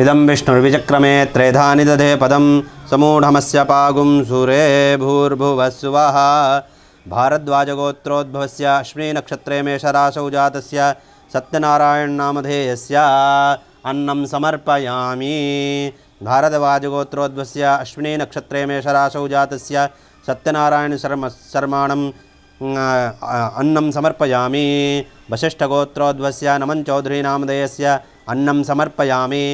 इदं विष्णुर्विचक्रमे त्रेधानि दधे पदं समूढमस्य पागुं सूरे भूर्भुवस्सुवः। भारद्वाजगोत्रोद्भवस्य अश्विनीनक्षत्रे मेषराशौ जातस्य सत्यनारायणनामधेयस्य अन्नं समर्पयामि। भारद्वाजगोत्रोद्भवस्य अश्विनीनक्षत्रे मेषराशौ जातस्य सत्यनारायणशर्माणं अन्नं समर्पयामि। वसिष्ठगोत्रोद्भवस्य नमन चौधरीनामधेयस्य अन्नं समर्पयामि।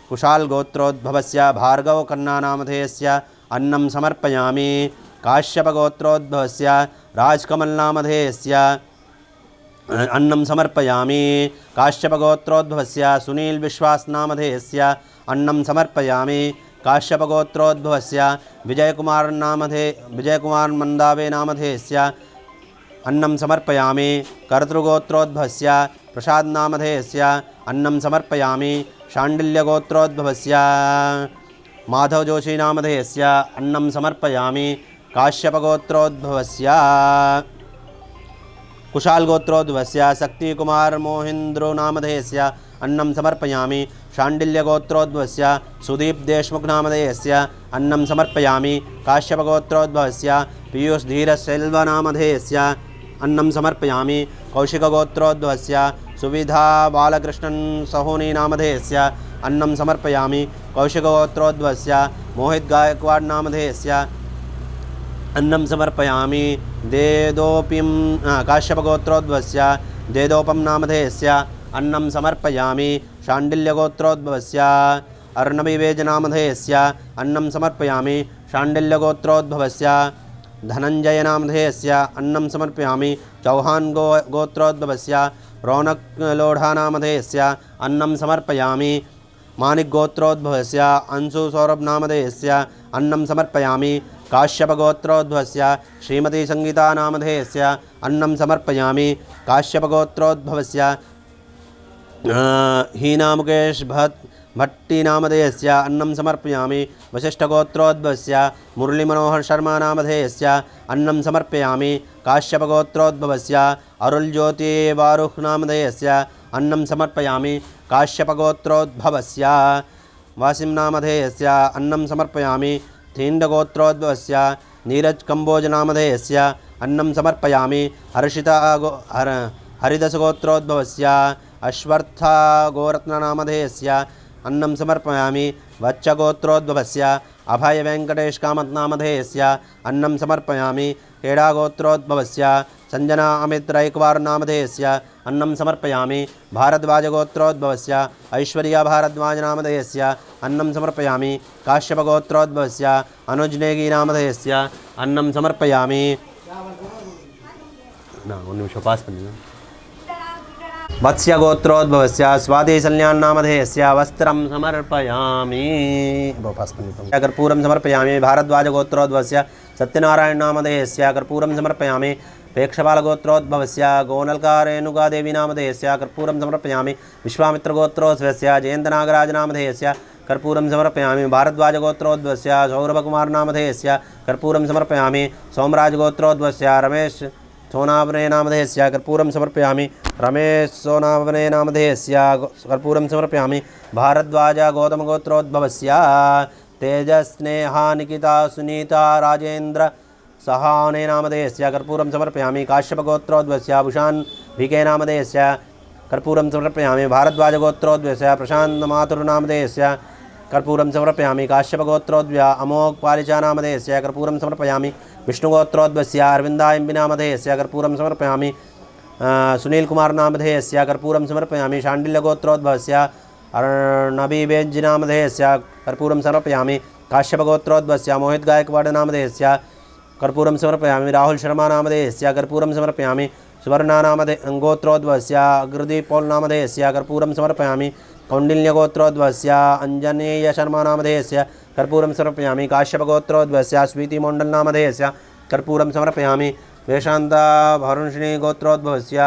कुशालगोत्रोद्भवस्य भार्गवकन्नानामधेयस्य अन्नं समर्पयामि। काश्यपगोत्रोद्भवस्य राजकमलनामधेयस्य अन्नं समर्पयामि। काश्यपगोत्रोद्भवस्य सुनीलविश्वासनामधेयस्य अन्नं समर्पयामि। काश्यपगोत्रोद्भवस्य विजयकुमारमन्दावेनामधेयस्य अन्नं समर्पयामि। कर्तृगोत्रोद्भवस्य प्रसादनामधेयस्य अन्नं समर्पयामि। शाण्डिल्यगोत्रोद्भवस्य माधवजोशीनामधेयस्य अन्नं समर्पयामि। काश्यपगोत्रोद्भवस्य कुशालगोत्रोद्भवस्य शक्तिकुमारमोहिन्द्रोनामधेयस्य अन्नं समर्पयामि। शाण्डिल्यगोत्रोद्भवस्य सुदीपदेशमुखनामधेयस्य अन्नं समर्पयामि। काश्यपगोत्रोद्भवस्य पीयूषधीरसेल्वनामधेयस्य अन्नं समर्पयामि। कौशिकगोत्रोद्भवस्य सुविधाबालकृष्णन् सहोनीनामधेयस्य अन्नं समर्पयामि। कौशिकगोत्रोद्भवस्य मोहितगायकवाडनामधेयस्य अन्नं समर्पयामि। काश्यपगोत्रोद्भवस्य देदोपं नामधेयस्य अन्नं समर्पयामि। शाण्डिल्यगोत्रोद्भवस्य अर्णविवेजनामधेयस्य अन्नं समर्पयामि। शाण्डिल्यगोत्रोद्भवस्य धनञ्जयनामधेयस्य अन्नं समर्पयामि। चौहान गोत्रोद्भवस्य रौनकलोढानामधेयस्य अन्नं समर्पयामि। मानिकगोत्रोद्भवस्य अंशुसौरभनामधेयस्य अन्नं समर्पयामि। काश्यपगोत्रोद्भवस्य श्रीमतीसंगीतानामधेयस्य अन्नं समर्पयामि। काश्यपगोत्रोद्भवस्य हीनामुकेश भट्टीनामधेयस्य अन्नं समर्पयामि। वसिष्ठगोत्रोद्भवस्य मुरलीमनोहरशर्मानामधेयस्य अन्नं समर्पयामि। काश्यपगोत्रोद्भवस्य अरुलज्योतिवारुहनामधेयस्य अन्नं समर्पयामि। काश्यपगोत्रोद्भवस्य वासिमनामधेयस्य अन्नं समर्पयामि। थीण्डगोत्रोद्भवस्य नीरजकम्बोजनामधेयस्य अन्नं समर्पयामि। हरिदसगोत्रोद्भवस्य अश्वत्थगोरत्ननामधेयस्य अन्नं समर्पयामि। वच्चगोत्रोद्भवस्य अभयवेङ्कटेशकामतनामधेयस्य अन्नं समर्पयामि। खेडागोत्रोद्भवस्य संजना अमितरायकवारनामधेयस्य अन्नं समर्पयामि। भारद्वाजगोत्रोद्भवस्य ऐश्वर्याभारद्वाजनामधेयस्य अन्नं समर्पयामि। काश्यपगोत्रोद्भवस्य अनुजनेगीनामधेयस्य अन्नं समर्पयामि। वत्स्यगोत्रोद्भवस्य स्वादेशल्यान्नामधेयस्य वस्त्रं समर्पयामि। कर्पूरं समर्पयामि। भारद्वाजगोत्रोद्भवस्य सत्यनारायणनामधेयस्य कर्पूरं समर्पयामि। पेक्षपालगोत्रोद्भवस्य गोनल्कारेणुकादेवीनामधेयस्य कर्पूरं समर्पयामि। विश्वामित्रगोत्रोद्भवस्य जयन्तनागराजनामधेयस्य कर्पूरं समर्पयामि। भारद्वाजगोत्रोद्भवस्य सौरभकुमारनामधेयस्य कर्पूरं समर्पयामि। सोमराजगोत्रोद्भवस्य रमेश सोनावनेनामधेयस्य कर्पूरं समर्पयामि। रमेश सोनावनेनामधेयस्य कर्पूरं समर्पयामि। भारद्वाज गौतमगोत्रोद्भवस्य तेजस्नेहा निकिता सुनीता राजेन्द्र सहानेनामधेयस्य कर्पूरं समर्पयामि। काश्यपगोत्रोद्भवस्य भूषान् भिकेनामधेयस्य कर्पूरं समर्पयामि। भारद्वाजगोत्रोद्भवस्य प्रशान्तमातुरनामधेयस्य कर्पूरं समर्पयामि। काश्यपगोत्रोद्भवस्य अमोघपालिचानामधेयस्य कर्पूरं समर्पयामि। विष्णुगोत्रोद्भवस्य अरविन्दायम्बिनामधेयस्य कर्पूरं समर्पयामि। सुनीलकुमारनामधेयस्य कर्पूरं समर्पयामि। शाण्डिल्यगोत्रोद्भवस्य अर्णविवेजनामधेयस्य कर्पूरं समर्पयामि। काश्यपगोत्रोद्भवस्य मोहितगायकवाडनामधेयस्य कर्पूरं समर्पयामि। राहुल शर्मानामधेयस्य कर्पूरं समर्पयामि। सुवर्णानामगोत्रोद्भवस्य अग्रदीपौलनामधेयस्य कर्पूरं समर्पयामि। कौण्डिल्यगोत्रोद्भवस्य अञ्जनेयशर्मानामधेयस्य कर्पूरं समर्पयामि। काश्यपगोत्रोद्भवस्य स्वीतिमण्डलनामधेयस्य कर्पूरं समर्पयामि। वेशान्ताभरुषिणीगोत्रोद्भवस्य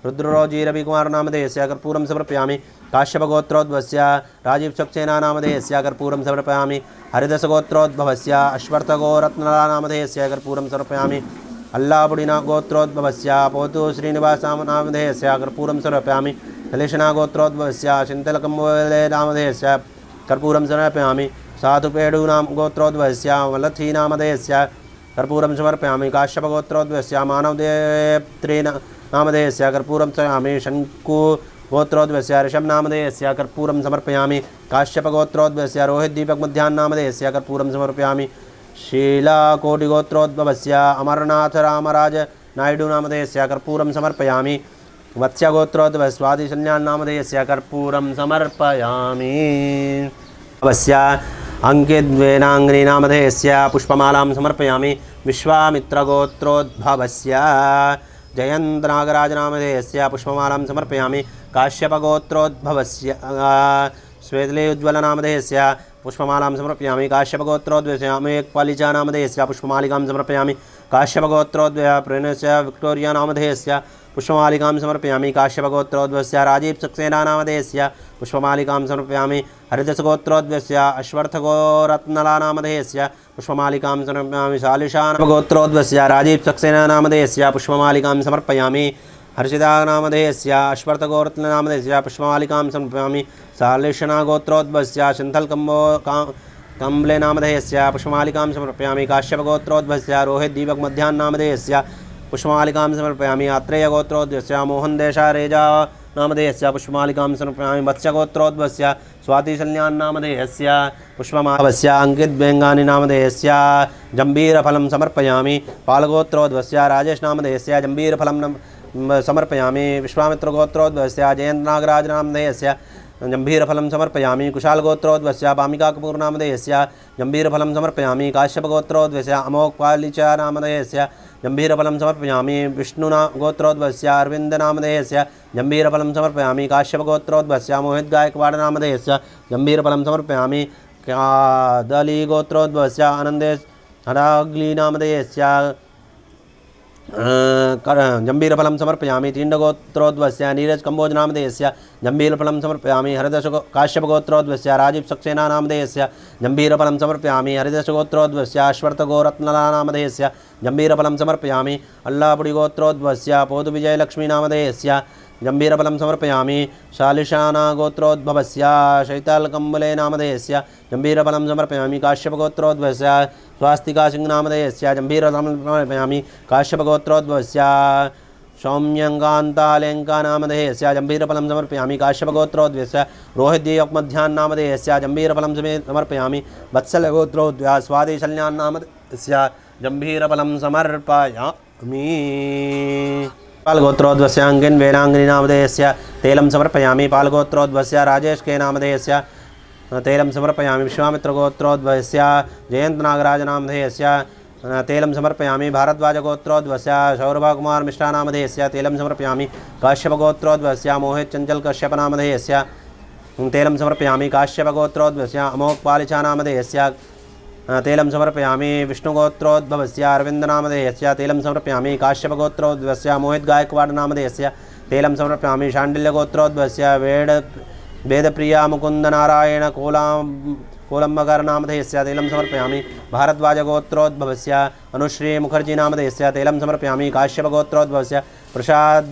रुद्ररोजिरविकुमारनामधेयस्य कर्पूरं समर्पयामि। काश्यपगोत्रोद्भवस्य राजीवसक्सेनानामधेयस्य कर्पूरं समर्पयामि। हरिदसगोत्रोद्भवस्य अश्वत्थगोरत्ननामधेयस्य कर्पूरं समर्पयामि। अल्लापुडिनागोत्रोद्भवस्य पोतु श्रीनिवासनामधेयस्य कर्पूरं समर्पयामि। हलेशनागोत्रोद्भवस्य चिन्तलकम्बोलेनामधेयस्य कर्पूरं समर्पयामि साधुपेडूनां गोत्रोद्भवस्य वलथीनामधेयस्य कर्पूरं समर्पयामि काश्यपगोत्रोद्भवस्य मानवदेत्री नामधेयस्य कर्पूरं समर्पयामि शङ्कु गोत्रोद्भवस्य ऋषभनामधेयस्य कर्पूरं समर्पयामि काश्यपगोत्रोद्भवस्य रोहितदीपकमध्याह्नामधेयस्य कर्पूरं समर्पयामि शीलाकोटिगोत्रोद्भवस्य अमरनाथ रामराज नायडू नामधेयस्य कर्पूरं समर्पयामि वत्स्यगोत्रोद्भवस्य स्वादिसन्यान्नामधेयस्य कर्पूरं समर्पयामि अवस्य अंकितवेनांगिनी नामधेयस्य पुष्पमालां समर्पयामि विश्वामित्रगोत्रोद्भवस्य जयन्तनागराज नामधेयस्य पुष्पमालां समर्पयामि काश्यपगोत्रोद्भवस्य श्वेतले उज्ज्वल नामधेयस्य पुष्पमालां समर्पयामि काश्यपगोत्रोद्भवस्य अमेकपालिचा नामधेयस्य पुष्पमालिकां समर्पयामि काश्यपगोत्रोद्भवस्य प्रेणस्य विक्टोरिया नामधेयस्य पुष्पमालिकां समर्पयामि काश्यपगोत्रोद्भवस्य राजीव सक्सेना नामधेयस्य पुष्पमालिकां समर्पयामि हरिदसगोत्रोद्भवस्य अश्वत्थगोरत्नला नामधेयस्य पुष्पमालिकां समर्पयामि शालिशानगोत्रोद्भवस्य राजीव सक्सेना नामधेयस्य पुष्पमालिकां समर्पयामि हर्षिता नामधेयस्य अश्वत्थगोरत्ननामधेयस्य पुष्पमालिकां समर्पयामि शालिशनागोत्रोद्भवस्य कम्बले नामधेयस्य पुष्पमालिकां समर्पयामि काश्यपगोत्रोद्भवस्य रोहितदीपकमध्याह्नामधेयस्य पुष्पमालिकां समर्पयामि आत्रेयगोत्रोद्भवस्य मोहनदेशारेजा नामधेयस्य पुष्पमालिकां समर्पयामि वत्स्यगोत्रोद्भवस्य स्वातिसन्यान्नामधेयस्य पुष्पमालस्य अंकितवेङ्गानी नामधेयस्य जम्बीरफलं समर्पयामि पालगोत्रोद्भवस्य राजेश नामधेयस्य जम्बीरफलं समर्पयामि विश्वामित्रगोत्रोद्भवस्य जयन्तनागराज नामधेयस्य जम्बीरफलं समर्पयामि कुशालगोत्रोद्भवस्य भामिकाकपूर नामधेयस्य जम्बीरफलं समर्पयामि काश्यपगोत्रोद्भवस्य अमोकपालिचा नामधेयस्य जम्बीरफलं समर्पयामि विष्णुना गोत्रोद्भवस्य अरविन्द नामधेयस्य जम्बीरफलं समर्पयामि काश्यपगोत्रोद्भवस्य मोहित गायकवाड़ नामधेयस्य जम्बीरफलं समर्पयामि कादली गोत्रोद्भवस्य आनन्देश हराग्ली नामधेयस्य जम्बीरफलं समर्पयामि तीण्डगोत्रोद्भवस्य नीरज कम्बोज नामधेयस्य जम्बीरफलं समर्पयामि हरिदश काश्यपगोत्रोद्भवस्य राजीव सक्सेना नामधेयस्य जम्बीरफलं समर्पयामि हरिदशगोत्रोद्भवस्य अश्वत्थगोरत्नला नामधेयस्य जम्बीरफलं समर्पयामि अल्लापुडिगोत्रोद्भवस्य पोदुविजयलक्ष्मी नामधेयस्य जम्बीरफलं समर्पयामि शालिशानागोत्रोद्भवस्य शैतालकम्बले नामधेयस्य जम्बीरफलं समर्पयामि काश्यपगोत्रोद्भवस्य स्वास्तिकासिंह नामधेयस्य जम्बीरफलं समर्पयामि काश्यपगोत्रोद्भवस्य सौम्यङ्कान्तालेङ्का नामधेयस्य जम्बीरफलं समर्पयामि काश्यपगोत्रोद्भवस्य रोहितदीपकमध्याह्नामधेयस्य जम्बीरफलं समर्पयामि वत्सलगोत्रोद्भवस्य स्वादिशल्यान्नामधेयस्य जम्बीरफलं समर्पयामि पालगोत्रोद्भवस्य अंकिन वेनांगिनी नामधेयस्य तैलं समर्पयामि पालगोत्रोद्भवस्य राजेश के नामधेयस्य तैलं समर्पयामि विश्वामित्रगोत्रोद्भवस्य जयन्तनागराज नामधेयस्य तैलं समर्पयामि भारद्वाजगोत्रोद्भवस्य सौरभकुमार मिश्रा नामधेयस्य तैलं समर्पयामि काश्यपगोत्रोद्भवस्य मोहित चंचल कश्यप नामधेयस्य तैलं समर्पयामि काश्यपगोत्रोद्भवस्य अमोकपालिचा नामधेयस्य तैलं समर्पयामि विष्णुगोत्रोद्भवस्य अरविन्द नामधेयस्य तैलं समर्पयामि काश्यपगोत्रोद्भवस्य मोहित गायकवाड़ नामधेयस्य तैलं समर्पयामि शाण्डिल्यगोत्रोद्भवस्य वेदप्रिया मुकुंद नारायण कोलंबकर नामधेयस्य तैलं समर्पयामि भारद्वाजगोत्रोद्भवस्य अनुश्री मुखर्जी नामधेयस्य तैलं समर्पयामि काश्यपगोत्रोद्भवस्य प्रसाद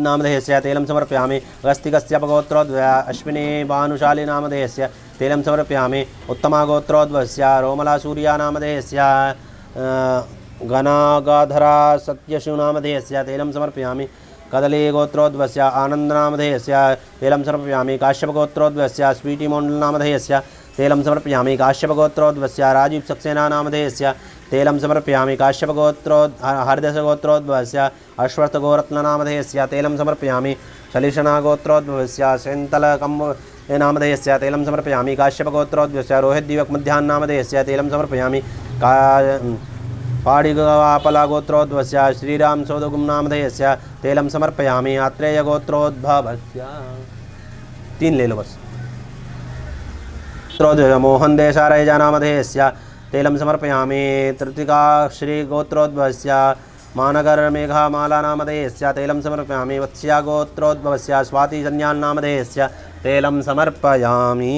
नामधेयस्य तैलं समर्पयामि अगस्तिकश्यपगोत्रोद्भवस्य अश्विनी भानुशाली नामधेयस्य तैलं समर्पयामि उत्तमागोत्रोद्भवस्य रोमलासूर्या नामधेयस्य गणागाधरा सत्यशु नामधेयस्य तैलं समर्पयामि कदलीगोत्रोद्भवस्य आनन्दनामधेयस्य तैलं समर्पयामि काश्यपगोत्रोद्भवस्य स्वीटिमोण्डल नामधेयस्य तैलं समर्पयामि काश्यपगोत्रोद्भवस्य राजीव सक्सेना नामधेयस्य तैलं समर्पयामि हरिदशगोत्रोद्भवस्य अश्वत्थगोरत्ननामधेयस्य तैलं समर्पयामि शलिशनागोत्रोद्भवस्य शैन्तलकम्ब नामधेयस्य तैलं समर्पयामि काश्यपगोत्रोद्भवस्य रोहितदीपकमध्याह्नामधेयस्य तैलं समर्पयामि पाडिगवापलागोत्रोद्भवस्य श्रीराम सौदगुम नामधेयस्य तैलं समर्पयामि आत्रेयगोत्रोद्भवस्य 3 ले लो बस मोहन देशारेजा नामधेयस्य तैलं समर्पयामि तृतिका श्रीगोत्रोद्भवस्य मानगर मेघामाला नामधेयस्य तैलं समर्पयामि वत्स्या गोत्रोद्भवस्य स्वातिजन्यान्नामधेयस्य तैलं समर्पयामि।